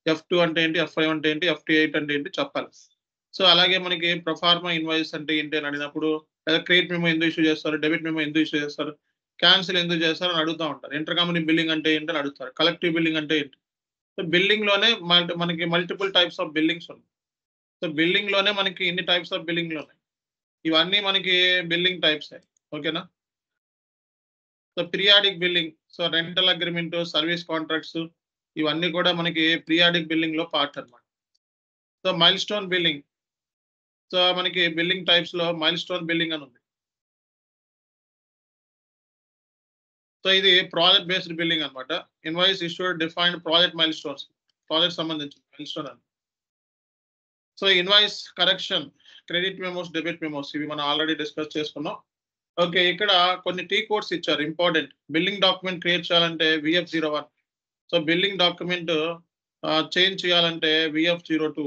F2 అంటే ఏంటి, F5 అంటే ఏంటి, FT8 అంటే ఏంటి చెప్పాలి. సో అలాగే మనకి ప్రొఫార్మా ఇన్వాయిస్ అంటే ఏంటి అని అడిగినప్పుడు క్రెడిట్ మెమో ఎందుకు ఇష్యూ చేస్తారు, డెబిట్ మెమో ఎందుకు ఇష్యూ చేస్తారు, క్యాన్సిల్ ఎందుకు చేస్తారు అని అడుగుతూ ఉంటారు. ఇంటర్ కంపెనీ బిల్లింగ్ అంటే ఏంటి అని అడుగుతారు. కలెక్టివ్ బిల్లింగ్ అంటే ఏంటి. సో బిల్లింగ్ లోనే మనకి మల్టిపుల్ టైప్స్ ఆఫ్ బిల్లింగ్స్ ఉన్నాయి. సో బిల్లింగ్ లోనే మనకి ఇన్ని టైప్స్ ఆఫ్ బిల్లింగ్ ఉన్నాయి. ఇవన్నీ మనకి బిల్లింగ్ టైప్స్. ఓకేనా. So periodic billing, so rental agreement, service contracts ఇవన్నీ కూడా మనకి పీరియాడిక్ బిల్లింగ్ లో పార్ట్ అన్నమాట. So mile stone billing, so మనకి బిల్లింగ్ టైప్స్ లో మైల్ స్టోన్ బిల్లింగ్ అని ఉంది. సో ఇది ప్రాజెక్ట్ బేస్డ్ బిల్లింగ్ అన్నమాట. Invoice issued defined project mile stones, project సంబంధించిన మైల్ స్టోన్ అని. So invoice correction, credit memos, debit memos ఇవి మనం ఆల్రెడీ డిస్కస్ చేసుకున్నాం. ఓకే, ఇక్కడ కొన్ని టీ కోడ్స్ ఇచ్చారు ఇంపార్టెంట్. బిల్లింగ్ డాక్యుమెంట్ క్రియేట్ చేయాలంటే VF01. So billing document change చేయాలంటే VF02.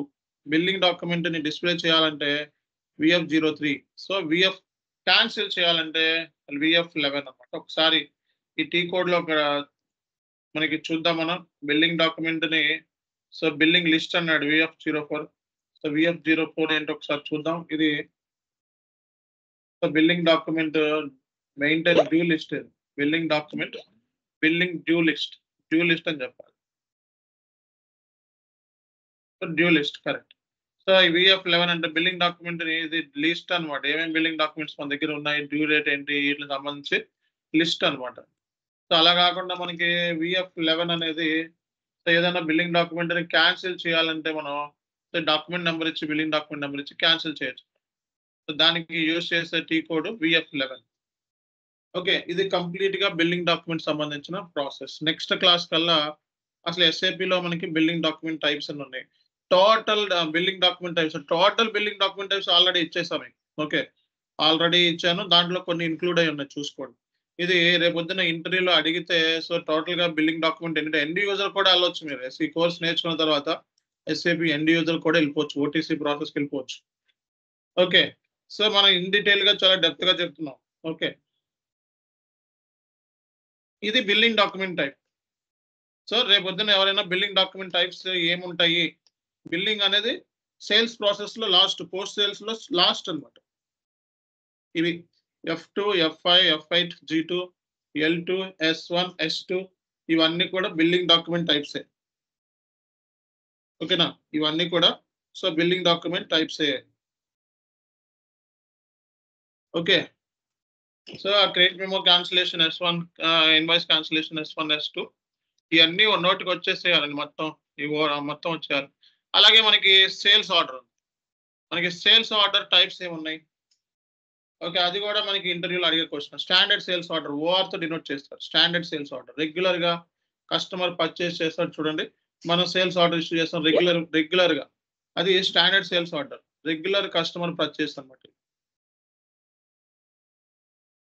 బిల్లింగ్ డాక్యుమెంట్ ని డిస్ప్లే చేయాలంటే VF03. సో VF క్యాన్సిల్ చేయాలంటే VF11 అన్నమాట. ఒకసారి ఈ టీ కోడ్ లో మనకి చూద్దాం మనం. బిల్లింగ్ డాక్యుమెంట్ ని, సో బిల్లింగ్ లిస్ట్ అన్నాడు VF04. సో VF04 ఏంటో ఒకసారి చూద్దాం. ఇది billing document maintain due list. Billing document billing due list అని చెప్పాలి. So due list correct. So ఈ VF11 అంటే బిల్లింగ్ డాక్యుమెంట్ ఇది లిస్ట్ అనమాట. ఏమేమి బిల్లింగ్ డాక్యుమెంట్స్ మన దగ్గర ఉన్నాయి, డ్యూ డేట్ ఏంటి, వీటికి సంబంధించి లిస్ట్ అనమాట. సో అలా కాకుండా మనకి VF11 అనేది ఏదైనా బిల్లింగ్ డాక్యుమెంట్ ని క్యాన్సిల్ చేయాలంటే మనం డాక్యుమెంట్ నెంబర్ ఇచ్చి, బిల్లింగ్ డాక్యుమెంట్ నెంబర్ ఇచ్చి క్యాన్సిల్ చేయొచ్చు. సో దానికి యూజ్ చేసే టీ కోడ్ VF11. ఓకే, ఇది కంప్లీట్ గా బిల్లింగ్ డాక్యుమెంట్ సంబంధించిన ప్రాసెస్. నెక్స్ట్ క్లాస్ కల్లా అసలు SAP లో మనకి బిల్లింగ్ డాక్యుమెంట్ టైప్స్ అని ఉన్నాయి. Total billing document types already ఇచ్చేసాను. ఓకే, ఆల్రెడీ ఇచ్చాను. దాంట్లో కొన్ని ఇంక్లూడ్ అయి ఉన్నాయి, చూసుకోండి. ఇది రేపొద్దున ఇంటర్వ్యూలో అడిగితే సో టోటల్ గా బిల్లింగ్ డాక్యుమెంట్ ఏంటంటే ఎండ్ యూజర్ కూడా వెళ్ళొచ్చు. మీరు ఈ కోర్స్ నేర్చుకున్న తర్వాత SAP ఎండ్ యూజర్ కూడా వెళ్ళిపోవచ్చు, OTC ప్రాసెస్కి వెళ్ళిపోవచ్చు. ఓకే, సో మనం ఇన్ డీటెయిల్ గా చాలా డెప్త్ గా చెప్తున్నాం. ఓకే, ఇది బిల్లింగ్ డాక్యుమెంట్ టైప్. సో రేపొద్దున ఎవరైనా బిల్లింగ్ డాక్యుమెంట్ టైప్స్ ఏముంటాయి, బిల్లింగ్ అనేది సేల్స్ ప్రాసెస్ లో లాస్ట్, పోస్ట్ సేల్స్ లో లాస్ట్ అన్నమాట. ఇవి F2, F5, F8, G2, L2, S1, S2 ఇవన్నీ కూడా బిల్లింగ్ డాక్యుమెంట్ టైప్సే. ఓకేనా, ఇవన్నీ కూడా సో బిల్లింగ్ డాక్యుమెంట్ టైప్సే. Okay, so credit memo cancellation S1, invoice cancellation S1, S2 ఇవన్నీ నోటికి వచ్చేసేయాలండి. మొత్తం ఇవి మొత్తం వచ్చేయాలి. అలాగే మనకి సేల్స్ ఆర్డర్ టైప్స్ ఏమున్నాయి. ఓకే, అది కూడా మనకి ఇంటర్వ్యూలో అడిగే question. Standard sales order OR తో డినోట్ చేస్తారు. స్టాండర్డ్ సేల్స్ ఆర్డర్ రెగ్యులర్ గా కస్టమర్ పర్చేస్ చేస్తారు చూడండి, మనం సేల్స్ ఆర్డర్ ఇష్యూ చేస్తాం రెగ్యులర్ గా. అది standard sales order, regular customer purchase అన్నమాట.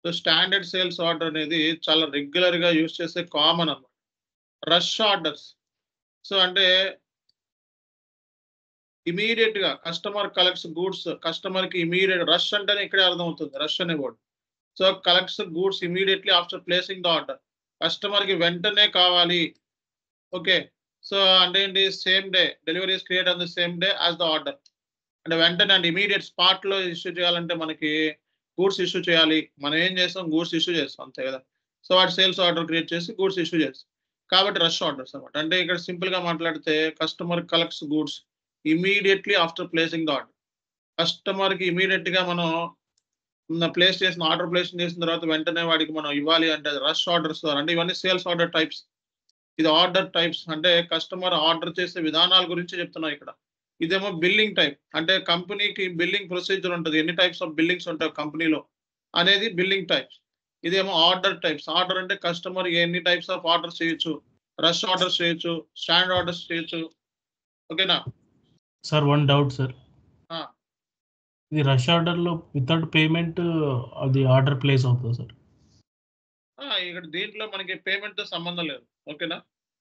సో స్టాండర్డ్ సేల్స్ ఆర్డర్ అనేది చాలా రెగ్యులర్ గా యూజ్ చేసే కామన్ అన్నమాట. రష్ ఆర్డర్స్, సో అంటే ఇమీడియట్ గా కస్టమర్ కలెక్ట్స్ గూడ్స్, కస్టమర్ కి ఇమీడియట్, రష్ అంటేనే ఇక్కడే అర్థమవుతుంది, రష్ అనే word. So collects goods immediately after placing the order, customer కి వెంటనే కావాలి. ఓకే, సో అంటే ఏంటి, same day delivery is create on the same day as the order. అంటే వెంటనే అంటే ఇమీడియట్ స్పాట్ లో ఇష్యూ చేయాలంటే మనకి గూడ్స్ ఇష్యూ చేయాలి. మనం ఏం చేస్తాం, గూడ్స్ ఇష్యూ చేస్తాం అంతే కదా. సో వాటి సేల్స్ ఆర్డర్ క్రియేట్ చేసి గూడ్స్ ఇష్యూ చేస్తాం. కాబట్టి రష్ ఆర్డర్స్ అనమాట. అంటే ఇక్కడ సింపుల్ గా మాట్లాడితే customer collects goods immediately after placing the order. Customer కి ఇమీడియట్ గా మనం ప్లేస్ చేసిన ఆర్డర్ ప్లేస్ చేసిన తర్వాత వెంటనే వాడికి మనం ఇవ్వాలి అంటే రష్ ఆర్డర్స్. అంటే ఇవన్నీ సేల్స్ ఆర్డర్ టైప్స్. ఇది ఆర్డర్ టైప్స్ అంటే కస్టమర్ ఆర్డర్ చేసే విధానాల గురించి చెప్తున్నాం ఇక్కడ. ఇదేమో బిల్లింగ్ టైప్, అంటే కంపెనీకి బిల్లింగ్ ప్రొసీజర్ ఉంటుంది, ఎన్ని టైప్స్ ఆఫ్ బిల్లింగ్స్ ఉంటాయి కంపెనీలో అనేది బిల్లింగ్ టైప్స్. ఇదేమో ఆర్డర్ టైప్స్. ఆర్డర్ అంటే కస్టమర్ ఎన్ని టైప్స్ ఆఫ్ ఆర్డర్స్ చేయొచ్చు, రష్ ఆర్డర్స్ చేయొచ్చు, స్టాండర్డ్ ఆర్డర్స్ చేయొచ్చు. ఓకేనా సార్? వన్ డౌట్ సార్, ఇది రష్ ఆర్డర్ లో వితౌట్ పేమెంట్ అది ఆర్డర్ ప్లేస్ అవుతుంది సార్? ఇక్కడ దీంట్లో మనకి పేమెంట్ తో సంబంధం లేదు. ఓకేనా,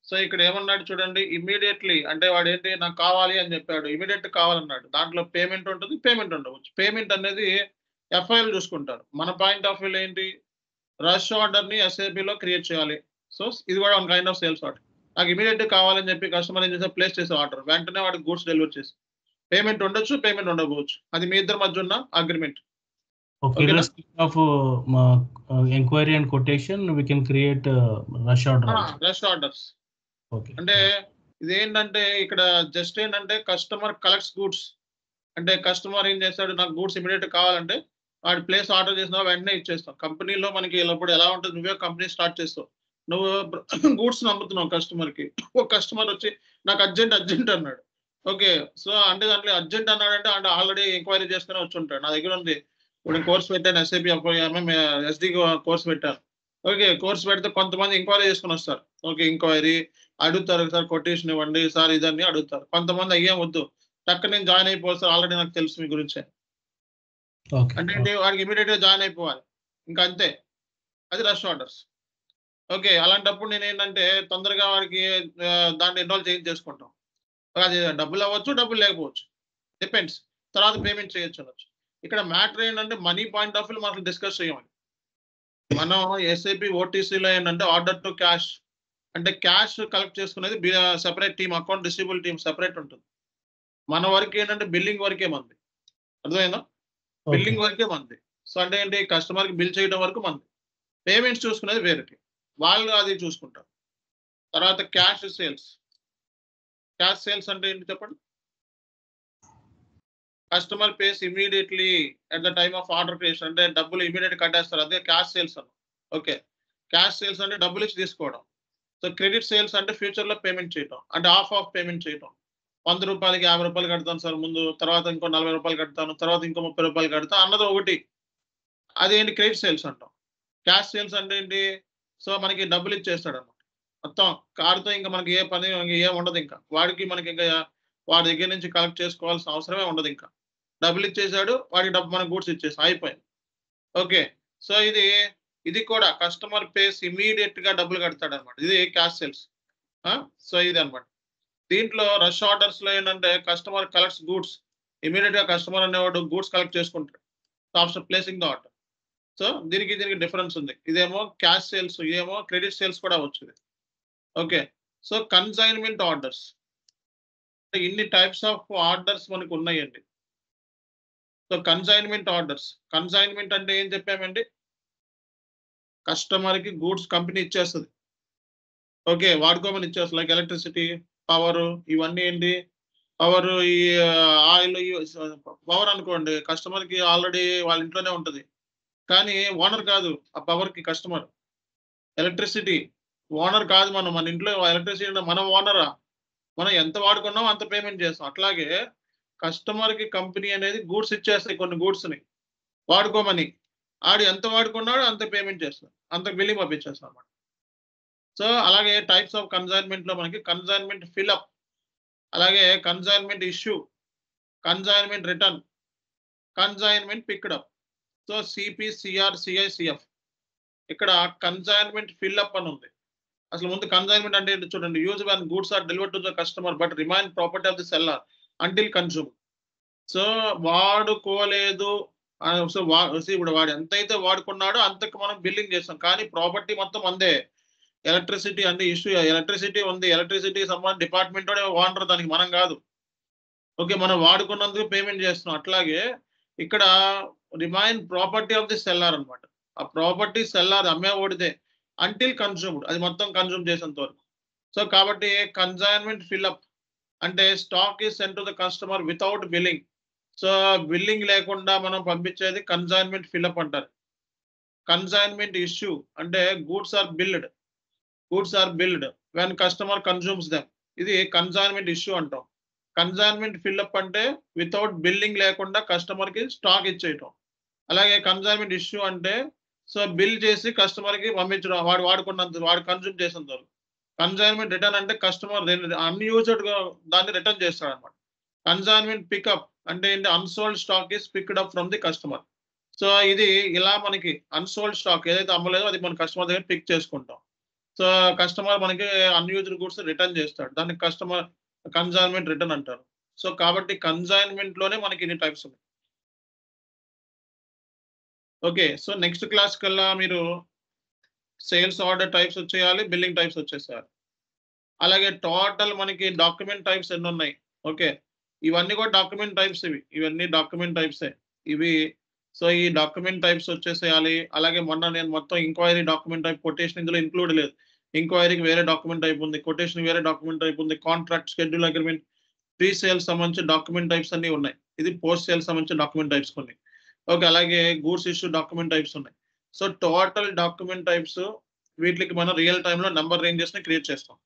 సో ఇక్కడ ఏమన్నాడు చూడండి, ఇమీడియట్లీ అంటే వాడు ఏంటి, నాకు కావాలి అని చెప్పాడు, ఇమీడియట్ కావాలన్నాడు. దాంట్లో పేమెంట్ ఉంటుంది, పేమెంట్ ఉండవచ్చు. పేమెంట్ అనేది FIL చూసుకుంటారు. మన పాయింట్ ఆఫ్ వ్యూలో ఏంటి, రష్ ఆర్డర్ ని SAP లో క్రియేట్ చేయాలి. సో ఇది కూడా one kind of sales order. నాకు ఇమీడియట్ కావాలని చెప్పి కస్టమర్ ఏం చేస్తే ప్లేస్ చేసే ఆర్డర్ వెంటనే వాడికి గూడ్స్ డెలివర్ చేసి పేమెంట్ ఉండొచ్చు, పేమెంట్ ఉండకపోవచ్చు. అది మీ ఇద్దరి మధ్య ఉన్న agreement. Okay, irrespective of enquiry and quotation, we can create rush order also. Rush orders. Okay. అంటే ఇదేంటంటే ఇక్కడ జస్ట్ ఏంటంటే కస్టమర్ కలెక్ట్స్ గూడ్స్. అంటే కస్టమర్ ఏం చేస్తాడు, నాకు గూడ్స్ ఇమీడియట్ కావాలంటే వాడు ప్లేస్ ఆర్డర్ చేసినా వెంటనే ఇచ్చేస్తాం. కంపెనీలో మనకి ఇప్పుడు ఎలా ఉంటుంది, నువ్వే కంపెనీ స్టార్ట్ చేస్తావు, నువ్వు గూడ్స్ అమ్ముతున్నావు కస్టమర్కి. ఒక కస్టమర్ వచ్చి నాకు అర్జెంట్ అన్నాడు. ఓకే, సో అంటే దాంట్లో అర్జెంట్ అన్నాడంటే అంటే ఆల్రెడీ ఎంక్వైరీ చేసుకుని వచ్చి ఉంటాడు. నా దగ్గర ఉంది, ఇప్పుడు కోర్స్ పెట్టాను, ఎస్ఐపి ఎస్డి కోర్స్ పెట్టాను. ఓకే, కోర్స్ పెడితే కొంతమంది ఎంక్వైరీ చేసుకుని వస్తారు. ఓకే, ఎంక్వైరీ అడుగుతారు, సార్ కొటేషన్ ఇవ్వండి సార్ ఇదన్నీ అడుగుతారు. కొంతమంది అయ్యేం వద్దు, టక్క నేను జాయిన్ అయిపోవాలి సార్, ఆల్రెడీ నాకు తెలుసు మీ గురించి అంటే వాడికి ఇమీడియట్ గా జాయిన్ అయిపోవాలి, ఇంకా అంతే. అది రష్ ఆర్డర్స్. ఓకే, అలాంటప్పుడు నేను ఏంటంటే తొందరగా వాడికి దాన్ని ఎన్రోల్ చేసుకుంటాం. అది డబ్బులు అవ్వచ్చు, డబ్బులు లేకపోవచ్చు, డిపెండ్స్. తర్వాత పేమెంట్ చేయొచ్చు అనొచ్చు. ఇక్కడ మ్యాటర్ ఏంటంటే మనీ పాయింట్ ఆఫ్ వ్యూ మనం డిస్కస్ చేయాలి. మనం ఎస్ఐపి ఓటీసీలో ఏంటంటే ఆర్డర్ టు క్యాష్ అంటే క్యాష్ కలెక్ట్ చేసుకునేది separate team, account distribute team separate ఉంటుంది. మన వరకు ఏంటంటే బిల్లింగ్ వరకే మంది, అర్థమైందా? బిల్లింగ్ వరకే మంది. సో అంటే ఏంటి, కస్టమర్కి బిల్ చేయడం వరకు మంది, పేమెంట్స్ చూసుకునేది వేరేకి, వాళ్ళు అది చూసుకుంటారు. తర్వాత క్యాష్ సేల్స్. క్యాష్ సేల్స్ అంటే ఏంటి చెప్పండి? Customer pays immediately at the time of order creation, అంటే డబ్బులు ఇమీడియట్ కట్టేస్తారు, అదే క్యాష్ సేల్స్ అన్న. ఓకే, క్యాష్ సేల్స్ అంటే డబ్బులు ఇచ్చి తీసుకోవడం. సో క్రెడిట్ సేల్స్ అంటే ఫ్యూచర్ లో పేమెంట్ చేయడం, అంటే ఆఫ్ పేమెంట్ చేయడం. 100 రూపాయలకి 50 రూపాయలు కడతాను సార్ ముందు, తర్వాత ఇంకో 40 రూపాయలు కడతాను, తర్వాత ఇంకో 30 రూపాయలు కడతాను అన్నది ఒకటి. అదేంటి క్రెడిట్ సేల్స్ అంటాం. క్యాష్ సేల్స్ అంటే ఏంటి, సో మనకి డబ్బులు ఇచ్చేస్తాడు అన్నమాట మొత్తం కార్తో, ఇంకా మనకి ఏ పని ఏం ఉండదు, ఇంకా వాడికి మనకి ఇంకా వాడి దగ్గర నుంచి కలెక్ట్ చేసుకోవాల్సిన అవసరమే ఉండదు. ఇంకా డబ్బులు ఇచ్చేసాడు, వాడికి డబ్బు మన గూడ్స్ ఇచ్చేసి అయిపోయింది. ఓకే, సో ఇది కూడా కస్టమర్ పేస్ ఇమీడియట్ గా డబ్బులు కడతాడు అనమాట, ఇది క్యాష్ సేల్స్. సో ఇది అనమాట. దీంట్లో రష్ ఆర్డర్స్ లో ఏంటంటే కస్టమర్ కలెక్ట్స్ గూడ్స్, ఇమీడియట్ గా కస్టమర్ అనేవాడు గూడ్స్ కలెక్ట్ చేసుకుంటాడు after placing the order. So దీనికి డిఫరెన్స్ ఉంది. ఇదేమో క్యాష్ సేల్స్, ఇదేమో క్రెడిట్ సేల్స్ కూడా వచ్చింది. ఓకే, సో కన్సైన్మెంట్ ఆర్డర్స్, ఇన్ని టైప్స్ ఆఫ్ ఆర్డర్స్ మనకు ఉన్నాయండి. సో కన్సైన్మెంట్ ఆర్డర్స్, కన్సైన్మెంట్ అంటే ఏం చెప్పామండి, కస్టమర్ కి గూడ్స్ కంపెనీ ఇచ్చేస్తుంది. ఓకే, వాడుకోమని ఇచ్చేస్తుంది. లైక్ ఎలక్ట్రిసిటీ, పవర్, ఇవన్నీ ఏంటి, పవర్, ఈ ఆయిల్, పవర్ అనుకోండి, కస్టమర్ కి ఆల్రెడీ వాళ్ళ ఇంట్లోనే ఉంటుంది, కానీ ఓనర్ కాదు ఆ పవర్ కి కస్టమర్. ఎలక్ట్రిసిటీ ఓనర్ కాదు, మన ఇంట్లో ఎలక్ట్రిసిటీ మనం ఓనరా, మనం ఎంత వాడుకున్నాం అంత పేమెంట్ చేస్తాం. అట్లాగే కస్టమర్ కి కంపెనీ అనేది గూడ్స్ ఇచ్చేస్తాయి, కొన్ని గూడ్స్ ని వాడుకోమని, ఆడు ఎంత వాడుకున్నాడో అంత పేమెంట్ చేస్తాం, అంత బిల్లింగ్ పంపించేస్తాం అన్నమాట. సో అలాగే టైప్స్ ఆఫ్ కన్సైన్మెంట్ లో మనకి కన్సైన్మెంట్ ఫిల్అప్, అలాగే consignment issue, consignment return, consignment picked up. So CP, CR, CI, CF. ఇక్కడ కన్సైన్మెంట్ ఫిల్అప్ అని ఉంది. అసలు ముందు కన్సైన్మెంట్ అంటే ఏంటి చూడండి, use when goods are delivered to the customer but remain property of the seller until consume. So వాడుకోలేదు, so ఇప్పుడు వాడు ఎంతైతే వాడుకున్నాడో అంతకు మనం బిల్లింగ్ చేస్తాం, కానీ ప్రాపర్టీ మొత్తం అందే. ఎలక్ట్రిసిటీ అంటే ఇష్యూ, ఎలక్ట్రిసిటీ ఉంది, ఎలక్ట్రిసిటీ సంబంధించిన డిపార్ట్మెంట్ ఓనర్, దానికి మనం కాదు. ఓకే, మనం వాడుకున్నందుకు పేమెంట్ చేస్తున్నాం. అట్లాగే ఇక్కడ remain property of the seller అనమాట. ఆ ప్రాపర్టీ సెల్లర్ అమ్మేవాడిదే అంటిల్ కన్స్యూమ్డ్, అది మొత్తం కన్స్యూమ్ చేసేంత వరకు. సో కాబట్టి కన్సైన్మెంట్ ఫిల్అప్ అంటే stock is sent to the customer without billing. So billing లేకుండా మనం పంపించేది కన్సైన్మెంట్ ఫిల్అప్ అంటారు. కన్సైన్మెంట్ ఇష్యూ అంటే goods are billed when customer consumes them, ఇది కన్సైన్మెంట్ ఇష్యూ అంటాం. కన్సైన్మెంట్ ఫిల్అప్ అంటే వితౌట్ బిల్లింగ్ లేకుండా కస్టమర్ కి స్టాక్ ఇచ్చేయటం. అలాగే కన్సైన్మెంట్ ఇష్యూ అంటే సో బిల్ చేసి కస్టమర్ కి పంపించడం, వాడు వాడుకున్నంత, వాడు కన్స్యూమ్ చేసినంత వరకు. కన్సైన్మెంట్ రిటర్న్ అంటే కస్టమర్ అన్యూజ్డ్ గా దాన్ని రిటర్న్ చేస్తాడు అనమాట. కన్సైన్మెంట్ పికప్ అంటే ఏంటి, unsold stock is picked up from the customer. So ఇది ఇలా మనకి అన్సోల్డ్ స్టాక్ ఏదైతే అమ్మలేదో అది మన కస్టమర్ దగ్గర పిక్ చేసుకుంటాం. సో కస్టమర్ మనకి అన్యూజ్డ్ గూడ్స్ రిటర్న్ చేస్తాడు, దాన్ని కస్టమర్ కన్సైన్మెంట్ రిటర్న్ అంటారు. సో కాబట్టి కన్సైన్మెంట్ లోనే మనకి ఇన్ని టైప్స్ ఉన్నాయి. ఓకే, సో నెక్స్ట్ క్లాస్ కల్లా మీరు సేల్స్ ఆర్డర్ టైప్స్ వచ్చేయాలి, బిల్లింగ్ టైప్స్ వచ్చేసేయాలి. అలాగే టోటల్ మనకి డాక్యుమెంట్ టైప్స్ ఎన్ని ఉన్నాయి. ఓకే, ఇవన్నీ కూడా డాక్యుమెంట్ టైప్స్, ఇవన్నీ డాక్యుమెంట్ టైప్సే ఇవి. సో ఈ డాక్యుమెంట్ టైప్స్ వచ్చేసేయాలి. అలాగే మొన్న నేను మొత్తం ఇంక్వైరీ డాక్యుమెంట్ టైప్, కొటేషన్ ఇందులో ఇంక్లూడ్ లేదు. ఇంక్వైరీకి వేరే డాక్యుమెంట్ టైప్ ఉంది, కొటేషన్ వేరే డాక్యుమెంట్ టైప్ ఉంది, contract, schedule agreement, pre sales సంబంధించిన డాక్యుమెంట్ టైప్స్ అన్ని ఉన్నాయి. ఇది పోస్ట్ సేల్స్ సంబంధించిన డాక్యుమెంట్ టైప్స్ కొన్ని. ఓకే, అలాగే గూడ్స్ ఇష్యూ డాక్యుమెంట్ టైప్స్ ఉన్నాయి. సో టోటల్ డాక్యుమెంట్ టైప్స్ వీటికి మనం రియల్ టైంలో నెంబర్ రేంజెస్ ని క్రియేట్ చేస్తాం.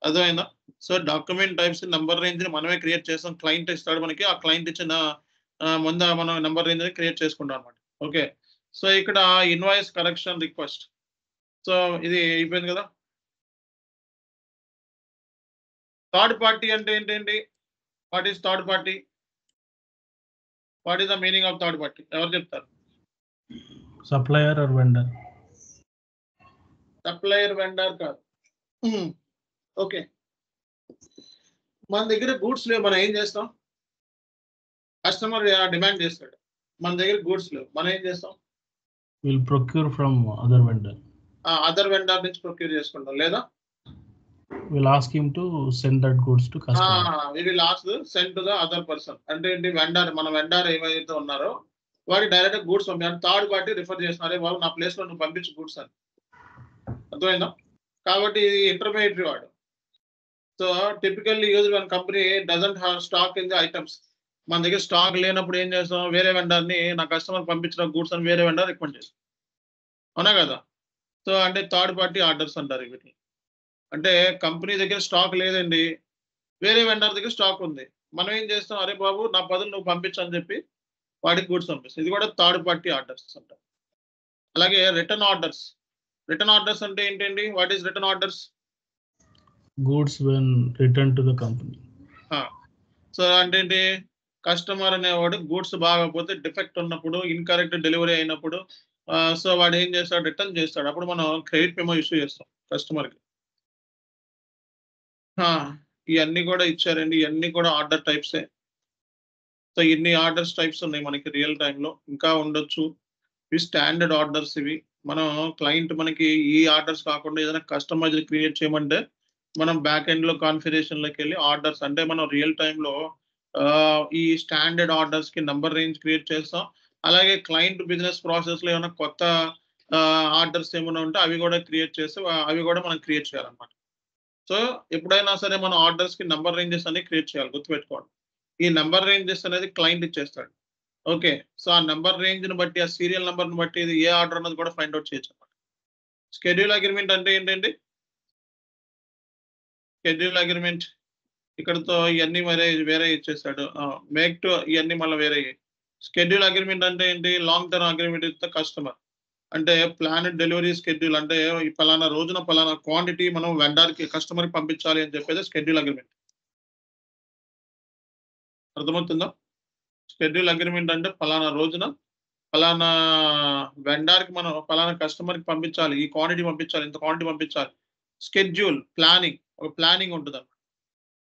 అర్థమైందా? So document types number range ని మనమే క్రియేట్ చేస్తాం. క్లయింట్ ఇస్తాడు మనకి, ఆ క్లయింట్ ఇచ్చిన ముందు మనం నెంబర్ రేంజ్ ని క్రియేట్ చేసుకుంటాం అనమాట. ఓకే, సో ఇక్కడ ఇన్వాయిస్ కరెక్షన్ రిక్వెస్ట్. సో ఇది అయిపోయింది కదా. థర్డ్ పార్టీ అంటే ఏంటండి? What is third party? What is the meaning of third party? ఎవరు చెప్తారు? Supplier or vendor. Supplier, vendor కాదు. ఓకే, మన దగ్గర గూడ్స్ లేవు, మనం ఏం చేస్తాం? కస్టమర్ డిమాండ్ చేస్తాడు, మన దగ్గర గూడ్స్ లేవు, మనం ఏం చేస్తాం? Will procure from other vendor. Other vendor నుంచి ప్రొక్యూర్ చేసుకుంటాం, లేదా will ask him to send that goods to customer. We will ask send to the other person. అంటే ఏంటి? వెండర్, మన వెండర్ ఏమైతే ఉన్నారో వాడికి డైరెక్ట్ గూడ్స్ పంపించాలి. థర్డ్ పార్టీ రిఫర్ చేస్తున్నారే వాళ్ళు, నా ప్లేస్ లో నువ్వు పంపించు గూడ్స్ అని. అర్థమైందా? కాబట్టి ఇది ఇంటర్మీడియట్ వాడు. So typically use one company doesn't have stock in the items. మన దగ్గర స్టాక్ లేనప్పుడు ఏం చేస్తాం? వేరే వెండర్ని, నా కస్టమర్ పంపించిన గూడ్స్ అని వేరే వెండర్ రికమెండ్ చేస్తాం, అవునా కదా? సో అంటే థర్డ్ పార్టీ ఆర్డర్స్ అంటారు వీటిని. అంటే కంపెనీ దగ్గర స్టాక్ లేదండి, వేరే వెండర్ దగ్గర స్టాక్ ఉంది, మనం ఏం చేస్తాం? అరే బాబు నా బదులు నువ్వు పంపించని చెప్పి వాడికి గూడ్స్ పంపిస్తాం. ఇది కూడా థర్డ్ పార్టీ ఆర్డర్స్ అంటారు. అలాగే రిటర్న్ ఆర్డర్స్. రిటర్న్ ఆర్డర్స్ అంటే ఏంటండి? What is return orders? Goods when return to the company. So అంటే ఏంటి? కస్టమర్ అనేవాడు గూడ్స్ బాగపోతే, డిఫెక్ట్ ఉన్నప్పుడు, ఇన్కరెక్ట్ డెలివరీ అయినప్పుడు సో వాడు ఏం చేస్తాడు? రిటర్న్ చేస్తాడు. అప్పుడు మనం క్రెడిట్ మెమో ఇష్యూ చేస్తాం కస్టమర్కి. ఇవన్నీ కూడా ఇచ్చారండి, ఇవన్నీ కూడా ఆర్డర్ టైప్సే. సో ఇన్ని ఆర్డర్స్ టైప్స్ ఉన్నాయి మనకి రియల్ టైంలో, ఇంకా ఉండొచ్చు. ఇవి స్టాండర్డ్ ఆర్డర్స్. ఇవి మనం క్లయింట్ మనకి ఈ ఆర్డర్స్ కాకుండా ఏదైనా కస్టమైజ్ క్రియేట్ చేయమంటే మనం బ్యాక్ ఎండ్ లో కాన్ఫిగరేషన్లోకి వెళ్ళి ఆర్డర్స్, అంటే మనం రియల్ టైంలో ఈ స్టాండర్డ్ ఆర్డర్స్ కి నంబర్ రేంజ్ క్రియేట్ చేస్తాం. అలాగే క్లయింట్ బిజినెస్ ప్రాసెస్ లో ఏమైనా కొత్త ఆర్డర్స్ ఏమైనా ఉంటే అవి కూడా క్రియేట్ చేస్తే అవి కూడా మనం క్రియేట్ చేయాలన్నమాట. సో ఎప్పుడైనా సరే మనం ఆర్డర్స్ కి నంబర్ రేంజెస్ అనేవి క్రియేట్ చేయాలి, గుర్తుపెట్టుకోండి. ఈ నంబర్ రేంజెస్ అనేది క్లయింట్ ఇచ్చేస్తాడు. ఓకే, సో ఆ నెంబర్ రేంజ్ ని బట్టి, ఆ సీరియల్ నెంబర్ ని బట్టి ఇది ఏ ఆర్డర్ అన్నది కూడా ఫైండ్ అవుట్ చేయొచ్చు అన్నమాట. షెడ్యూల్ అగ్రిమెంట్ అంటే ఏంటండి? షెడ్యూల్ అగ్రిమెంట్ ఇక్కడతో ఇవన్నీ మరే వేరే ఇచ్చేస్తాడు. మేక్ టు ఇవన్నీ మళ్ళీ వేరే. షెడ్యూల్ అగ్రిమెంట్ అంటే ఏంటి? Long term agreement with the customer. అంటే ప్లాన్ డెలివరీ షెడ్యూల్, అంటే ఈ పలానా రోజున పలానా క్వాంటిటీ మనం వెండర్కి, కస్టమర్కి పంపించాలి అని చెప్పేది షెడ్యూల్ అగ్రిమెంట్. అర్థమవుతుందా? షెడ్యూల్ అగ్రిమెంట్ అంటే పలానా రోజున పలానా వెండర్కి మనం పలానా కస్టమర్కి పంపించాలి, ఈ క్వాంటిటీ పంపించాలి, ఇంత క్వాంటిటీ పంపించాలి. షెడ్యూల్, ప్లానింగ్, ఒక ప్లానింగ్ ఉంటుంది.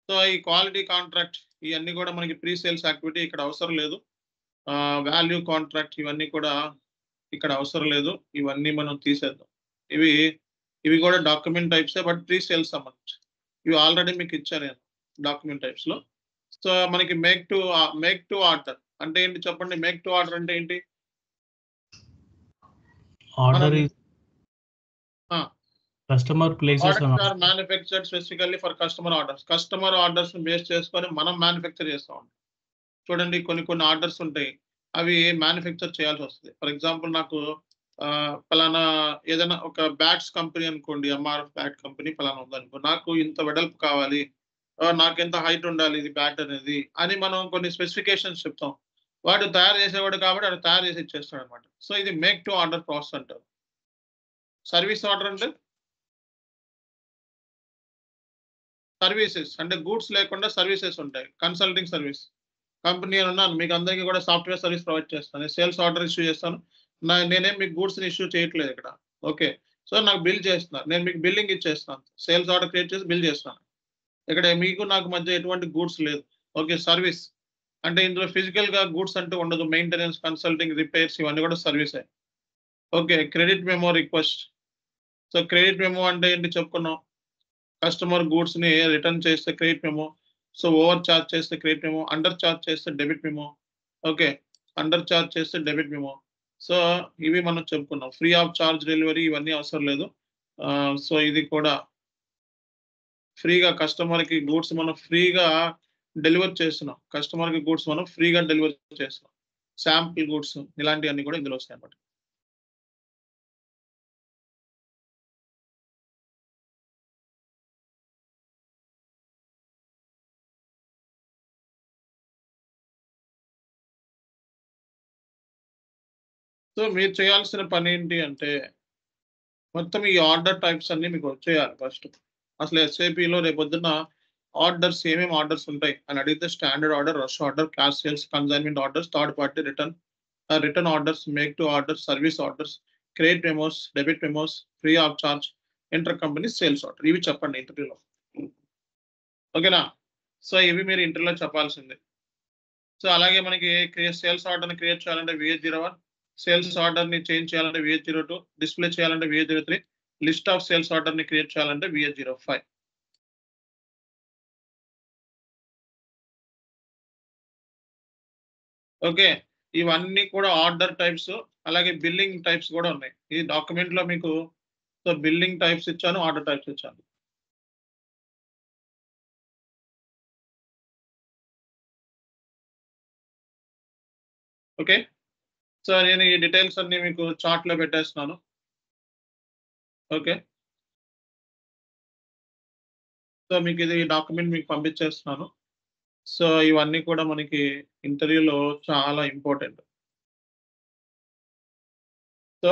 సో ఈ క్వాలిటీ కాంట్రాక్ట్ ఇవన్నీ కూడా మనకి ప్రీ సేల్స్ యాక్టివిటీ ఇక్కడ అవసరం లేదు. వాల్యూ కాంట్రాక్ట్ ఇవన్నీ కూడా ఇక్కడ అవసరం లేదు, ఇవన్నీ మనం తీసేద్దాం. ఇవి కూడా డాక్యుమెంట్ టైప్సే, బట్ ప్రీ సేల్స్ సంబంధించి. ఇవి ఆల్రెడీ మీకు ఇచ్చాను నేను డాక్యుమెంట్ టైప్స్ లో. సో మనకి మేక్ టు ఆర్డర్ అంటే ఏంటి చెప్పండి? మేక్ టు ఆర్డర్ అంటే ఏంటి? Order is customer places are manufactured specifically for customer orders. Customer orders base చేసుకొని మనం మ్యానుఫ్యాక్చర్ చేస్తాం. చూడండి కొన్ని ఆర్డర్స్ ఉంటాయి, అవి మ్యానుఫ్యాక్చర్ చేయాల్సి వస్తుంది. ఫర్ ఎగ్జాంపుల్ నాకు పలానా ఏదైనా ఒక బ్యాట్స్ కంపెనీ అనుకోండి, ఎంఆర్ఎఫ్ బ్యాట్ కంపెనీ పలానా ఉందనుకో, నాకు ఇంత వెడల్పు కావాలి, నాకు ఎంత హైట్ ఉండాలి ఇది బ్యాట్ అనేది అని మనం కొన్ని స్పెసిఫికేషన్స్ చెప్తాం. వాడు తయారు చేసేవాడు కాబట్టి వాడు తయారు చేసి ఇచ్చేస్తాడు అనమాట. సో ఇది మేక్ టు ఆర్డర్ ప్రాసెస్ అంటారు. సర్వీస్ ఆర్డర్ అంటే సర్వీసెస్, అంటే గూడ్స్ లేకుండా సర్వీసెస్ ఉంటాయి. కన్సల్టింగ్ సర్వీస్ కంపెనీ ఉన్నాను, మీకు అందరికీ కూడా సాఫ్ట్వేర్ సర్వీస్ ప్రొవైడ్ చేస్తాను, సేల్స్ ఆర్డర్ ఇష్యూ చేస్తాను. నేనేం మీకు గూడ్స్ని ఇష్యూ చేయట్లేదు ఇక్కడ. ఓకే, సో నాకు బిల్ చేస్తున్నారు, నేను మీకు బిల్లింగ్ ఇచ్చేస్తాను, సేల్స్ ఆర్డర్ క్రియేట్ చేసి బిల్ చేస్తాను. ఇక్కడ మీకు నాకు మధ్య ఎటువంటి గూడ్స్ లేదు. ఓకే, సర్వీస్ అంటే ఇందులో ఫిజికల్ గా గూడ్స్ అంటూ ఉండదు. మెయింటెనెన్స్, కన్సల్టింగ్, రిపేర్స్ ఇవన్నీ కూడా సర్వీసే. Okay, credit memo request. So credit memo అంటే ఏంటి చెప్పుకున్నాం. కస్టమర్ గూడ్స్ ని రిటర్న్ చేస్తే credit memo. So over charge చేస్తే క్రెడిట్ మెమో, అండర్ చార్జ్ చేస్తే debit memo. Okay, under charge చేస్తే డెబిట్ మెమో. సో ఇవి మనం చెప్పుకున్నాం. ఫ్రీ ఆఫ్ చార్జ్ డెలివరీ ఇవన్నీ అవసరం లేదు. సో ఇది కూడా ఫ్రీగా కస్టమర్కి గూడ్స్ మనం ఫ్రీగా డెలివర్ చేస్తున్నాం. కస్టమర్కి గూడ్స్ మనం ఫ్రీగా డెలివర్ చేస్తున్నాం. శాంపిల్ గూడ్స్ ఇలాంటివన్నీ కూడా ఇందులో వస్తాయి అన్నమాట. సో మీరు చేయాల్సిన పని ఏంటి అంటే మొత్తం ఈ ఆర్డర్ టైప్స్ అన్ని మీకు వచ్చేయాలి ఫస్ట్. అసలు ఎస్ఏపిలో రేపొద్దున ఆర్డర్స్ ఏమేమి ఆర్డర్స్ ఉంటాయి అని అడిగితే standard order, rush order, cash sales, consignment orders, third party return, return orders, make to orders, service orders, credit memos, debit memos, free of charge, inter company sales order. ఇవి చెప్పండి ఇంటర్వ్యూలో. ఓకేనా? So ఇవి మీరు ఇంటర్వ్యూలో చెప్పాల్సిందే. సో అలాగే మనకి సేల్స్ ఆర్డర్ని క్రియేట్ చేయాలంటే VH01, సేల్స్ ఆర్డర్ని చేంజ్ చేయాలంటే VH02, డిస్ప్లే చేయాలంటే VH03, లిస్ట్ ఆఫ్ సేల్స్ ఆర్డర్ని క్రియేట్ చేయాలంటే VH05. ఓకే, ఇవన్నీ కూడా ఆర్డర్ టైప్స్. అలాగే బిల్లింగ్ టైప్స్ కూడా ఉన్నాయి ఈ డాక్యుమెంట్ లో మీకు. సో బిల్లింగ్ టైప్స్ ఇచ్చాను, ఆర్డర్ టైప్స్ ఇచ్చాను. ఓకే, సో నేను ఈ డీటెయిల్స్ అన్ని మీకు చార్ట్ లో పెట్టేస్తున్నాను. ఓకే, సో మీకు ఇది డాక్యుమెంట్ మీకు పంపించేస్తున్నాను. సో ఇవన్నీ కూడా మనకి ఇంటర్వ్యూలో చాలా ఇంపార్టెంట్. సో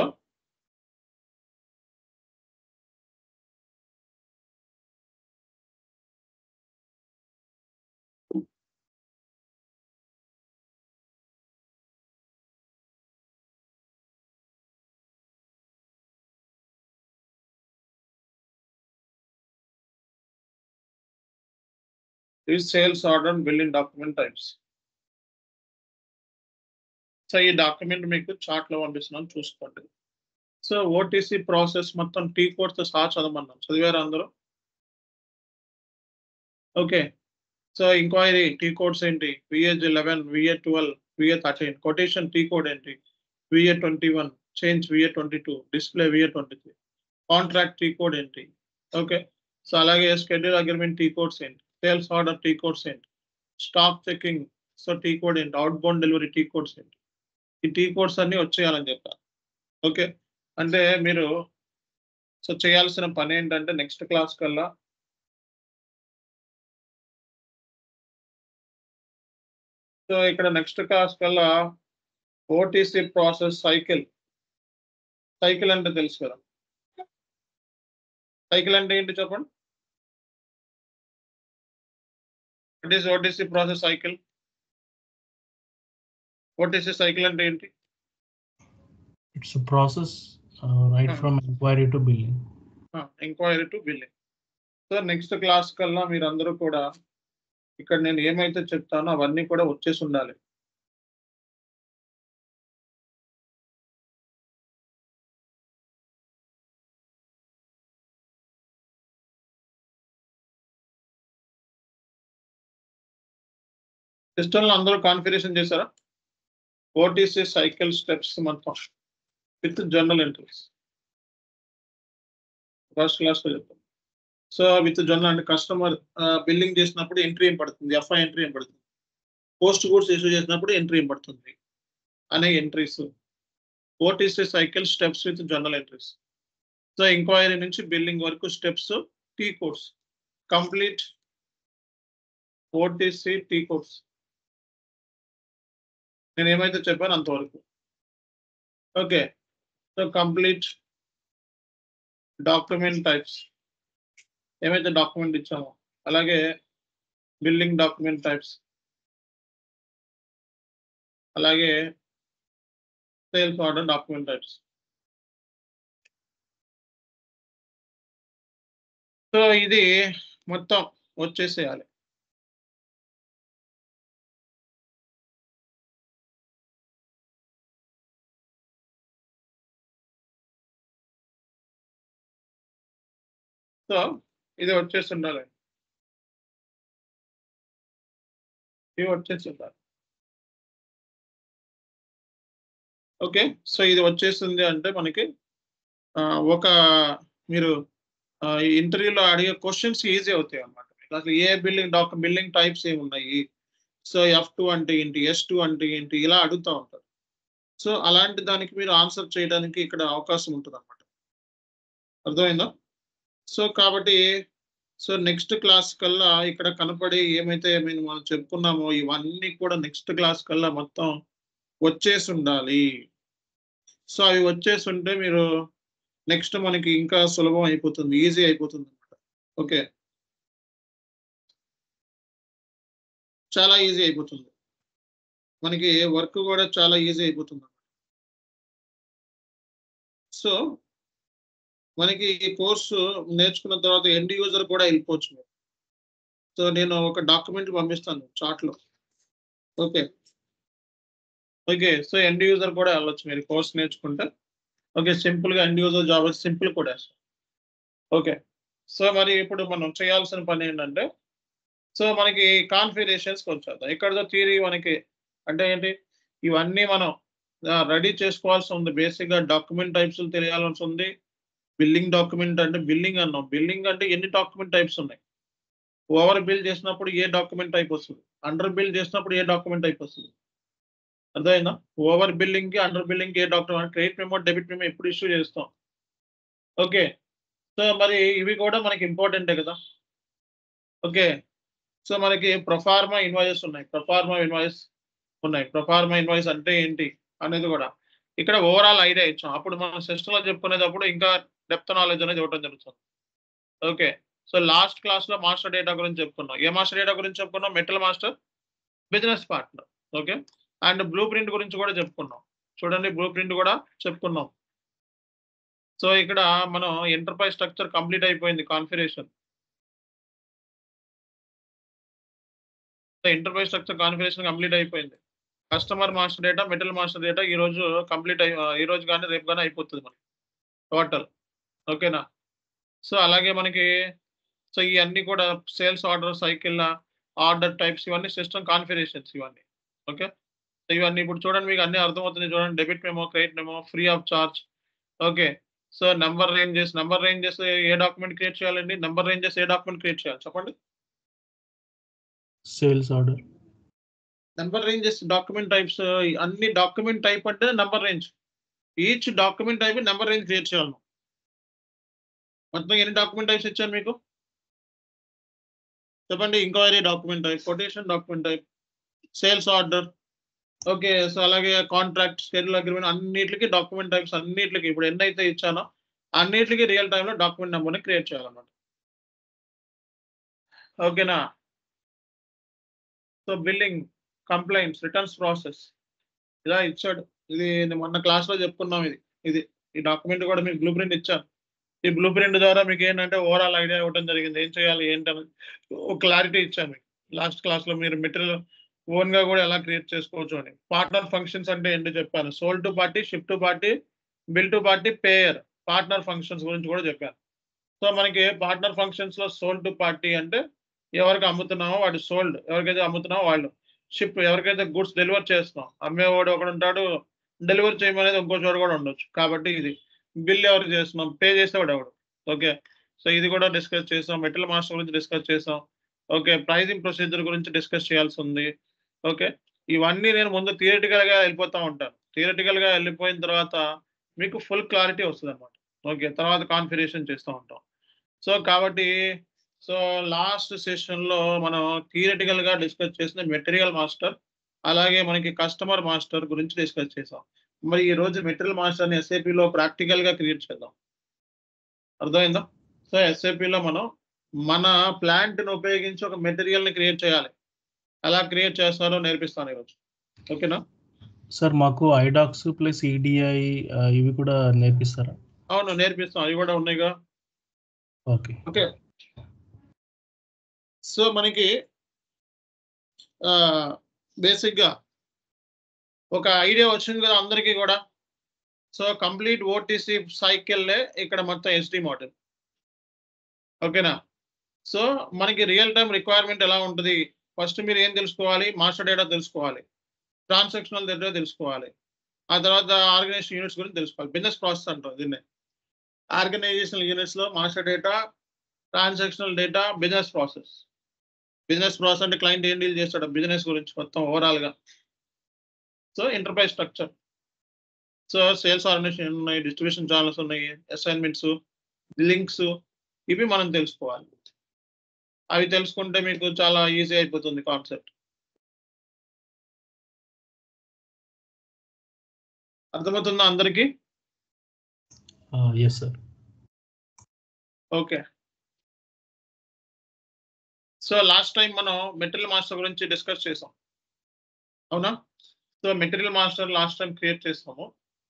ఈ sales order billing document types. So ఈ డాక్యుమెంట్ మీకు చార్ట్ లో పంపిస్తున్నాను, చూసుకోండి. సో ఓటీసీ ప్రాసెస్ మొత్తం టీ కోడ్స్ తో సహా చదవమన్నాం. చదివారు అందరూ? Okay, so enquiry T codes ఏంటి? VH11, VH12, VH13. Quotation T code ఏంటి? VH21, change VH22, display VH23. Contract T code ఏంటి? ఓకే, సో అలాగే షెడ్యూల్ అగ్రిమెంట్ టీ కోడ్స్ ఏంటి? సేల్స్ ఆర్డర్ టీ కోడ్స్ ఏంటి? Stock checking so tea code ఏంటి? Out bound delivery tea codes ఏంటి? ఈ T codes అన్ని వచ్చేయాలని చెప్పారు. ఓకే, అంటే మీరు సో చేయాల్సిన పని ఏంటంటే నెక్స్ట్ క్లాస్ కల్లా సో ఇక్కడ నెక్స్ట్ క్లాస్ కల్లా ఓటీసీ ప్రాసెస్ సైకిల్. సైకిల్ అంటే తెలుసు కదా? సైకిల్ అంటే ఏంటి చెప్పండి? What is OTC process cycle? OTC cycle అంటే ఏంటి? It's a process right from inquiry to billing. Enquiry to billing. So next class కల్లా మీరందరూ కూడా ఇక్కడ నేను ఏమైతే చెప్తానో అవన్నీ కూడా వచ్చేసి ఉండాలి. సిస్టంలో అందరూ కాన్ఫిగరేషన్ చేశారా? ఓటీసీ సైకిల్ స్టెప్స్ మొత్తం with journal entries first class లో చెప్తాను. సో విత్ జర్నల్ అంటే కస్టమర్ బిల్లింగ్ చేసినప్పుడు ఎంట్రీ ఏం పడుతుంది, ఎఫ్ఐ ఎంట్రీ ఏం పడుతుంది, పోస్ట్ గూడ్స్ ఇష్యూ చేసినప్పుడు ఎంట్రీ ఏం పడుతుంది అనే entries. OTC cycle steps with journal entries. So enquiry నుంచి బిల్లింగ్ వరకు steps, T codes, complete OTC T codes. నేను ఏమైతే చెప్పాను అంతవరకు. Okay, so complete document types ఏమైతే డాక్యుమెంట్ ఇచ్చామో అలాగే బిల్లింగ్ డాక్యుమెంట్ టైప్స్, అలాగే sales order document types. So ఇది మొత్తం వచ్చేసేయాలి. సో ఇది వచ్చేసి ఉండాలి, ఇది వచ్చేసి ఉండాలి. ఓకే, సో ఇది వచ్చేసింది అంటే మనకి ఒక మీరు ఇంటర్వ్యూలో అడిగే క్వశ్చన్స్ ఈజీ అవుతాయి అన్నమాట. అసలు ఏ బిల్డింగ్ టైప్స్ ఏమి ఉన్నాయి, సో F2 అంటే ఏంటి, S2 అంటే ఏంటి, ఇలా అడుగుతూ ఉంటారు. సో అలాంటి దానికి మీరు ఆన్సర్ చేయడానికి ఇక్కడ అవకాశం ఉంటుంది అన్నమాట. అర్థమైందా? సో కాబట్టి సో నెక్స్ట్ క్లాస్ కల్లా ఇక్కడ కనపడి ఏమైతే మనం చెప్పుకున్నామో ఇవన్నీ కూడా నెక్స్ట్ క్లాస్ కల్లా మొత్తం వచ్చేసి ఉండాలి. సో అవి వచ్చేసి ఉంటే మీరు నెక్స్ట్ మనకి ఇంకా సులభం అయిపోతుంది, ఈజీ అయిపోతుంది అన్నమాట. ఓకే, చాలా ఈజీ అయిపోతుంది, మనకి వర్క్ కూడా చాలా ఈజీ అయిపోతుంది. సో మనకి ఈ కోర్సు నేర్చుకున్న తర్వాత ఎండ్ యూజర్ కూడా వెళ్ళిపోవచ్చు. సో నేను ఒక డాక్యుమెంట్ పంపిస్తాను చాట్లో. Okay okay, so end user కూడా వెళ్ళొచ్చు మీరు కోర్స్ నేర్చుకుంటే. ఓకే, సింపుల్గా ఎండ్ యూజర్ జాబ్ సింపుల్ కూడా. ఓకే, సో మరి ఇప్పుడు మనం చేయాల్సిన పని ఏంటంటే, సో మనకి కాన్ఫిగరేషన్స్కి వచ్చేద్దాం. ఇక్కడ థియరీ మనకి అంటే ఏంటి, ఇవన్నీ మనం రెడీ చేసుకోవాల్సి ఉంది. బేసిక్గా డాక్యుమెంట్ టైప్స్ తెలియాల్సి ఉంది. బిల్లింగ్ డాక్యుమెంట్ అంటే బిల్లింగ్ అన్నాం. బిల్లింగ్ అంటే ఎన్ని డాక్యుమెంట్ టైప్స్ ఉన్నాయి, ఓవర్ బిల్ చేసినప్పుడు ఏ డాక్యుమెంట్ టైప్ వస్తుంది, అండర్ బిల్ చేసినప్పుడు ఏ డాక్యుమెంట్ టైప్ వస్తుంది. అర్థమైందా? ఓవర్ బిల్లింగ్ కి అండర్ బిల్లింగ్ ఏ document, credit memo debit memo ఎప్పుడు ఇష్యూ చేస్తాం. ఓకే, సో మరి ఇవి కూడా మనకి ఇంపార్టెంటే కదా. ఓకే, సో మనకి ప్రొఫార్మా ఇన్వాయిస్ ఉన్నాయి, ప్రొఫార్మా ఇన్వాయిస్ అంటే ఏంటి అనేది కూడా ఇక్కడ ఓవరాల్ ఐడియా ఇచ్చాం. అప్పుడు మనం సిస్టంలో చెప్పుకునేటప్పుడు ఇంకా డెప్త్ నాలెడ్జ్ అనేది ఇవ్వడం జరుగుతుంది. ఓకే, సో లాస్ట్ క్లాస్ లో మాస్టర్ డేటా గురించి చెప్పుకున్నాం. ఏ మాస్టర్ డేటా గురించి చెప్పుకున్నాం? Metal master, business partner. Okay, and blue print గురించి కూడా చెప్పుకున్నాం. చూడండి, బ్లూ ప్రింట్ కూడా చెప్పుకున్నాం. సో ఇక్కడ మనం ఎంటర్ప్రైజ్ స్ట్రక్చర్ కంప్లీట్ అయిపోయింది, configuration. Enterprise structure configuration complete అయిపోయింది. Customer master data, metal master data ఈ రోజు కంప్లీట్ ఈ రోజు కానీ రేపు కానీ అయిపోతుంది మనకి టోటల్. ఓకేనా? సో అలాగే మనకి సో ఇవన్నీ కూడా sales order cycle, order types, ఇవన్నీ సిస్టమ్ కాన్ఫిగరేషన్స్ ఇవన్నీ. ఓకే, సో ఇవన్నీ ఇప్పుడు చూడండి, మీకు అన్ని అర్థమవుతుంది. చూడండి, debit memo, credit memo, free of charge. Okay, so number ranges A document create చేయాలండి? నెంబర్ రేంజెస్ ఏ డాక్యుమెంట్ క్రియేట్ చేయాలి చెప్పండి? Sales order. Number ranges document types, అన్ని డాక్యుమెంట్ టైప్ అంటే number range. Each document type number range create చేయాలి. మొత్తం ఎన్ని document types ఇచ్చాను మీకు చెప్పండి? Enquiry document type, quotation document type, sales order. Okay, so అలాగే కాంట్రాక్ట్, షెడ్యూల్ అగ్రిమెంట్, అన్నిటికి డాక్యుమెంట్ టైప్స్, అన్నిటికి ఇప్పుడు ఎన్నైతే ఇచ్చానో అన్నిటికీ రియల్ టైంలో డాక్యుమెంట్ నెంబర్ని క్రియేట్ చేయాలన్నమాట. ఓకేనా? So billing, complaints, returns process ఇలా ఇచ్చాడు. ఇది మొన్న క్లాస్లో చెప్పుకున్నాం. ఇది ఈ డాక్యుమెంట్ కూడా మీకు బ్లూ ప్రింట్ ఇచ్చాను. ఈ బ్లూ ప్రింట్ ద్వారా మీకు ఏంటంటే ఓవరాల్ ఐడియా ఇవ్వడం జరిగింది, ఏం చేయాలి ఏంటని క్లారిటీ ఇచ్చాను మీకు లాస్ట్ క్లాస్లో. మీరు మెటీరియల్ ఓన్గా కూడా ఎలా క్రియేట్ చేసుకోవచ్చు అని. పార్ట్నర్ ఫంక్షన్స్ అంటే ఏంటో చెప్పాను. Sold to party, ship to party, bill to party, payer. Partner functions గురించి కూడా చెప్పాను. సో మనకి పార్ట్నర్ ఫంక్షన్స్లో సోల్డ్ టు పార్టీ అంటే ఎవరికి అమ్ముతున్నామో వాడు సోల్డ్, ఎవరికైతే అమ్ముతున్నామో వాళ్ళు. షిప్, ఎవరికైతే గుడ్స్ డెలివర్ చేస్తున్నాం, అమ్మేవాడు ఒకడు ఉంటాడు, డెలివర్ చేయమనేది ఇంకో చోట కూడా ఉండొచ్చు. కాబట్టి ఇది బిల్ ఎవరికి చేస్తున్నాం, పే చేసేవాడు ఎవడు. ఓకే, సో ఇది కూడా డిస్కస్ చేసాం. మెటల్ మాస్టర్ గురించి డిస్కస్ చేసాం. ఓకే, ప్రైజింగ్ ప్రొసీజర్ గురించి డిస్కస్ చేయాల్సి ఉంది. ఓకే, ఇవన్నీ నేను ముందు థియరిటికల్గా వెళ్ళిపోతూ ఉంటాను. థియరిటికల్గా వెళ్ళిపోయిన తర్వాత మీకు ఫుల్ క్లారిటీ వస్తుంది అనమాట. ఓకే, తర్వాత కాన్ఫిగరేషన్ చేస్తూ ఉంటాం. సో కాబట్టి సో లాస్ట్ సెషన్లో మనం థియరిటికల్గా డిస్కస్ చేసిన మెటీరియల్ మాస్టర్, అలాగే మనకి కస్టమర్ మాస్టర్ గురించి డిస్కస్ చేసాం. మరి ఈ రోజు మెటీరియల్ మాస్టర్ని ఎస్ఏపిలో ప్రాక్టికల్గా క్రియేట్ చేద్దాం. అర్థమైందా? సో ఎస్ఏపిలో మనం మన ప్లాంట్ని ఉపయోగించి ఒక మెటీరియల్ని క్రియేట్ చేయాలి. ఎలా క్రియేట్ చేస్తారో నేర్పిస్తాను ఈరోజు. ఓకేనా సార్? మాకు ఐడాక్స్ ప్లస్ ఈడిఐ ఇవి కూడా నేర్పిస్తారా? అవును, నేర్పిస్తాం, అవి కూడా ఉన్నాయిగా. ఓకే ఓకే, సో మనకి బేసిక్గా ఒక ఐడియా వచ్చింది కదా అందరికీ కూడా. సో కంప్లీట్ ఓటీసీ సైకిల్లే ఇక్కడ మొత్తం ఎస్డి మోడల్. ఓకేనా? సో మనకి రియల్ టైం రిక్వైర్మెంట్ ఎలా ఉంటుంది? ఫస్ట్ మీరు ఏం తెలుసుకోవాలి? మాస్టర్ డేటా తెలుసుకోవాలి. ట్రాన్సాక్షనల్ డేటా తెలుసుకోవాలి. ఆ తర్వాత ఆర్గనైజేషన్ యూనిట్స్ గురించి తెలుసుకోవాలి. బిజినెస్ ప్రాసెస్ అంటారు దీన్ని. ఆర్గనైజేషనల్ యూనిట్స్‌లో master data, transactional data, business process. Business process అంటే క్లయింట్ ఏం డీల్ చేస్తాడో బిజినెస్ గురించి మొత్తం ఓవరాల్‌గా. So enterprise structure. So sales organisation ఉన్నాయి, డిస్ట్రిబ్యూషన్ ఛానల్స్ ఉన్నాయి, అసైన్‌మెంట్స్, లింక్స్ ఇవి మనం తెలుసుకోవాలి. అవి తెలుసుకుంటే మీకు చాలా ఈజీ అయిపోతుంది కాన్సెప్ట్. అర్థమవుతుందా అందరికి? yes sir. Okay. So last time మనం మెటీరియల్ మాస్టర్ గురించి డిస్కస్ చేసాం. అవునా? So material master last time create చేసాము.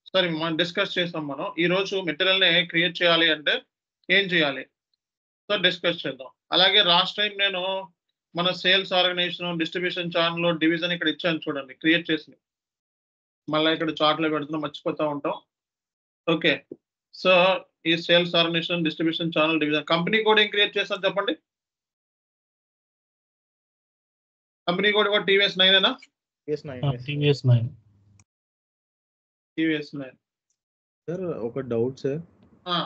సరే మనం డిస్కస్ చేసాం మనం. ఈ రోజు మెటీరియల్‌ని క్రియేట్ చేయాలి అంటే ఏం చేయాలి? సో డిస్కస్ చేద్దాం. అలాగే లాస్ట్ టైం నేను మన sales organisation, distribution channel, division ఇక్కడ ఇచ్చాను చూడండి క్రియేట్ చేసి. మళ్ళా ఇక్కడ చార్ట్‌లో పెడుతున్నా మర్చిపోతా ఉంటాం. ఓకే. సో ఈ sales organisation, distribution channel, division company code ఏం క్రియేట్ చేశాను చెప్పండి? కంపెనీ కోడ్ కూడా టీవీఎస్ 9 ఏనా? TVS 9. టీవీఎస్ 9. సార్ ఒక డౌట్ సార్. ఆ!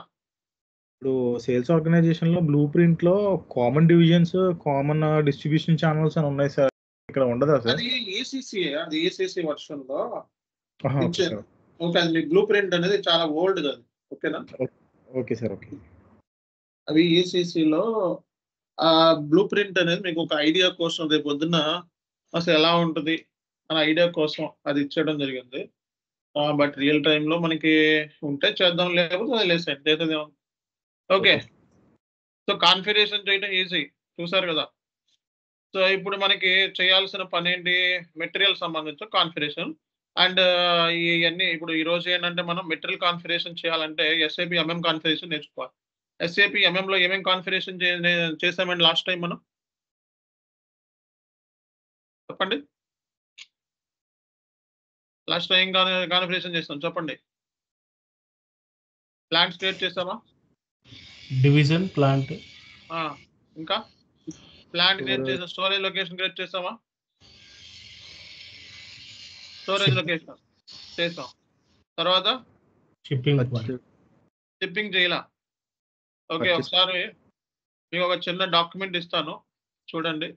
ఇప్పుడు సేల్స్ ఆర్గనైజేషన్‌లో బ్లూ ప్రింట్‌లో common divisions, common distribution channels అని ఉన్నాయి సార్. ఇక్కడ ఉండదా సార్? అది ఏసీసీఏ. అది ఏసీసీ వర్షన్‌లో ఆహా! ఓకే ఇచ్చారు. సార్. ఓకే. అది మీ బ్లూ ప్రింట్ అనేది చాలా ఓల్డ్‌ది అది. ఓకేనా? Okay sir. ఓకే. అవి ఏసీసీలో బ్లూ ప్రింట్ అనేది మీకు ఒక ఐడియా కోసం రేపు పొద్దున్న అసలు ఎలా ఉంటది అనే ఐడియా కోసం అది ఇచ్చేయడం జరిగింది. బట్ రియల్ టైమ్‌లో మనకి ఉంటే చేద్దాం లేకపోతే వదిలేసేయండి. చేసేదేముంది. ఓకే. సో కాన్ఫిగరేషన్ చేయడం ఈజీ. చూసారు కదా! సో ఇప్పుడు మనకి చేయాల్సిన పనేంటి? మెటీరియల్ సంబంధించిన కాన్ఫిగరేషన్. అండ్ ఇయన్నీ ఇప్పుడు ఈ రోజు ఏంటంటే మనం మెటీరియల్ కాన్ఫిగరేషన్ చేయాలంటే ఎస్ఏపీ ఎంఎం కాన్ఫిగరేషన్ నేర్చుకోవాలి. ఎస్ఏపీ ఎంఎంలో ఏమేం కాన్ఫిగరేషన్ చేసామండి లాస్ట్ టైం మనం? చెప్పండి. లాస్ట్ టైం కాన్ఫిగరేషన్ చేసాం చెప్పండి. ప్లాంట్స్ క్రియేట్ చేసామా? Division, plant. ఇంకా ప్లాంట్ క్రియేట్ చేసాం. స్టోరేజ్ లొకేషన్ క్రియేట్ చేసామా? స్టోరేజ్ లొకేషన్ చేసాం. తర్వాత షిప్పింగ్ చేయాల. ఓకే. ఒకసారి మీకు ఒక చిన్న డాక్యుమెంట్ ఇస్తాను చూడండి.